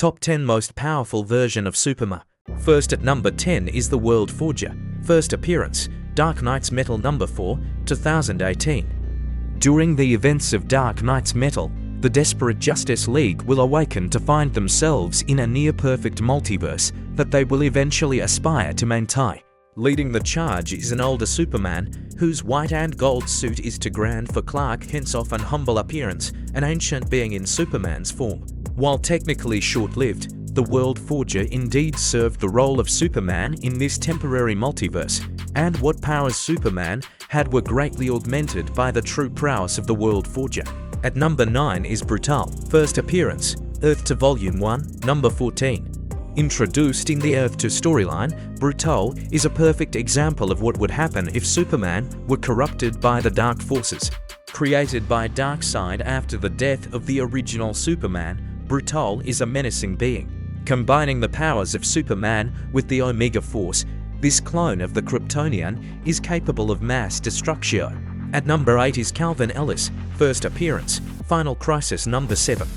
Top 10 most powerful version of Superman. First at number 10 is the World Forger. First appearance, Dark Knight's Metal number 4, 2018. During the events of Dark Knight's Metal, the desperate Justice League will awaken to find themselves in a near-perfect multiverse that they will eventually aspire to maintain. Leading the charge is an older Superman, whose white and gold suit is too grand for Clark Kent's often humble appearance, an ancient being in Superman's form. While technically short-lived, the World Forger indeed served the role of Superman in this temporary multiverse, and what powers Superman had were greatly augmented by the true prowess of the World Forger. At number 9 is Brutale. First appearance, Earth 2 Volume 1, number 14. Introduced in the Earth 2 storyline, Brutale is a perfect example of what would happen if Superman were corrupted by the Dark Forces. Created by Darkseid after the death of the original Superman, Brutale is a menacing being. Combining the powers of Superman with the Omega Force, this clone of the Kryptonian is capable of mass destruction. At number 8 is Calvin Ellis. First appearance, Final Crisis number 7.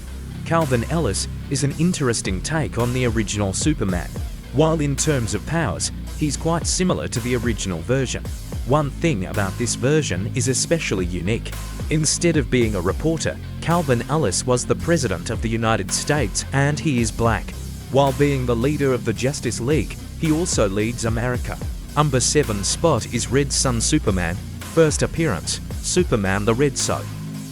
Calvin Ellis is an interesting take on the original Superman. While in terms of powers, he's quite similar to the original version. One thing about this version is especially unique. Instead of being a reporter, Calvin Ellis was the President of the United States, and he is black. While being the leader of the Justice League, he also leads America. Number 7 spot is Red Sun Superman. First appearance, Superman the Red Sun.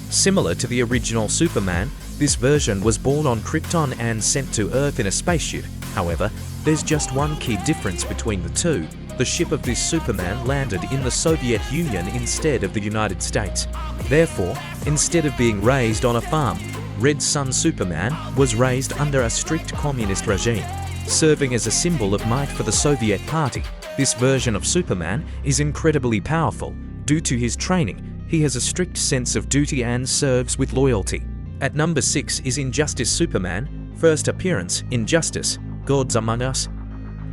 Similar to the original Superman, this version was born on Krypton and sent to Earth in a spaceship. However, there's just one key difference between the two. The ship of this Superman landed in the Soviet Union instead of the United States. Therefore, instead of being raised on a farm, Red Sun Superman was raised under a strict communist regime. Serving as a symbol of might for the Soviet Party, this version of Superman is incredibly powerful. Due to his training, he has a strict sense of duty and serves with loyalty. At number 6 is Injustice Superman. First appearance, Injustice, Gods Among Us.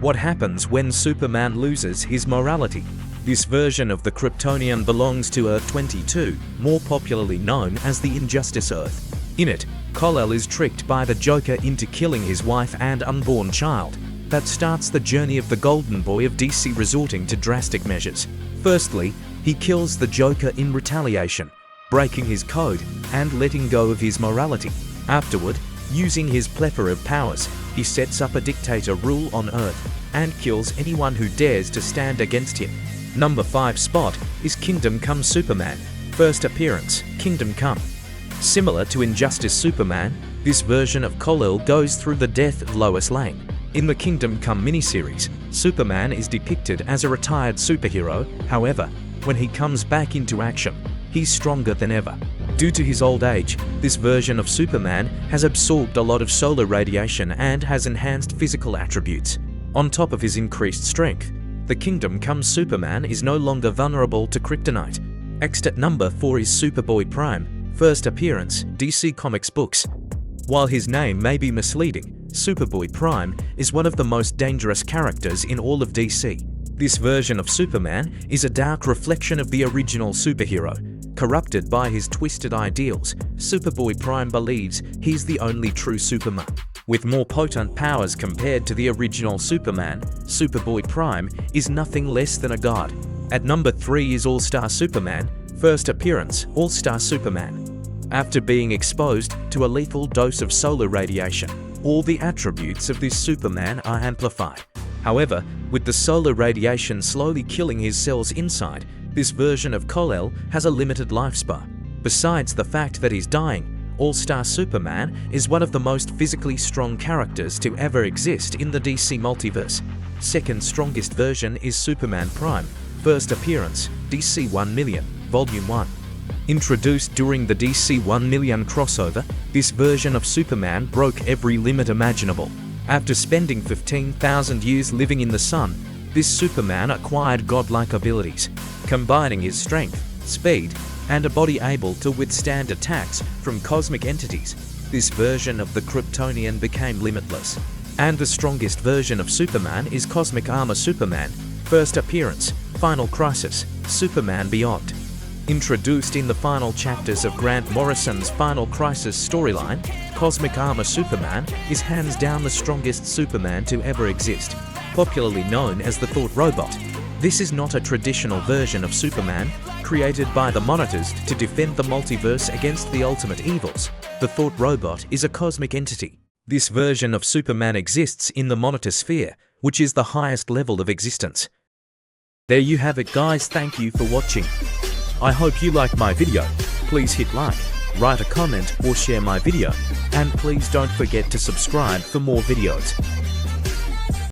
What happens when Superman loses his morality? This version of the Kryptonian belongs to Earth 22, more popularly known as the Injustice Earth. In it, Kal-El is tricked by the Joker into killing his wife and unborn child. That starts the journey of the Golden Boy of DC resorting to drastic measures. Firstly, he kills the Joker in retaliation, breaking his code and letting go of his morality. Afterward, using his plethora of powers, he sets up a dictator rule on Earth and kills anyone who dares to stand against him. Number 5 spot is Kingdom Come Superman. First appearance, Kingdom Come. Similar to Injustice Superman, this version of Kal-El goes through the death of Lois Lane. In the Kingdom Come miniseries, Superman is depicted as a retired superhero. However, when he comes back into action, he's stronger than ever. Due to his old age, this version of Superman has absorbed a lot of solar radiation and has enhanced physical attributes. On top of his increased strength, the Kingdom Come Superman is no longer vulnerable to kryptonite. Next at number 4 is Superboy Prime. First appearance, DC Comics books. While his name may be misleading, Superboy Prime is one of the most dangerous characters in all of DC. This version of Superman is a dark reflection of the original superhero. Corrupted by his twisted ideals, Superboy Prime believes he's the only true Superman. With more potent powers compared to the original Superman, Superboy Prime is nothing less than a god. At number 3 is All-Star Superman. First appearance, All-Star Superman. After being exposed to a lethal dose of solar radiation, all the attributes of this Superman are amplified. However, with the solar radiation slowly killing his cells inside, this version of Kal-El has a limited lifespan. Besides the fact that he's dying, All-Star Superman is one of the most physically strong characters to ever exist in the DC multiverse. Second strongest version is Superman Prime. First appearance, DC 1 Million, Volume 1. Introduced during the DC 1 Million crossover, this version of Superman broke every limit imaginable. After spending 15,000 years living in the sun, this Superman acquired godlike abilities, combining his strength, speed, and a body able to withstand attacks from cosmic entities. This version of the Kryptonian became limitless. And the strongest version of Superman is Cosmic Armor Superman. First appearance, Final Crisis, Superman Beyond. Introduced in the final chapters of Grant Morrison's Final Crisis storyline, Cosmic Armor Superman is hands down the strongest Superman to ever exist, popularly known as the Thought Robot. This is not a traditional version of Superman, created by the Monitors to defend the multiverse against the ultimate evils. The Thought Robot is a cosmic entity. This version of Superman exists in the Monitor Sphere, which is the highest level of existence. There you have it guys, thank you for watching. I hope you liked my video. Please hit like, write a comment or share my video, and please don't forget to subscribe for more videos.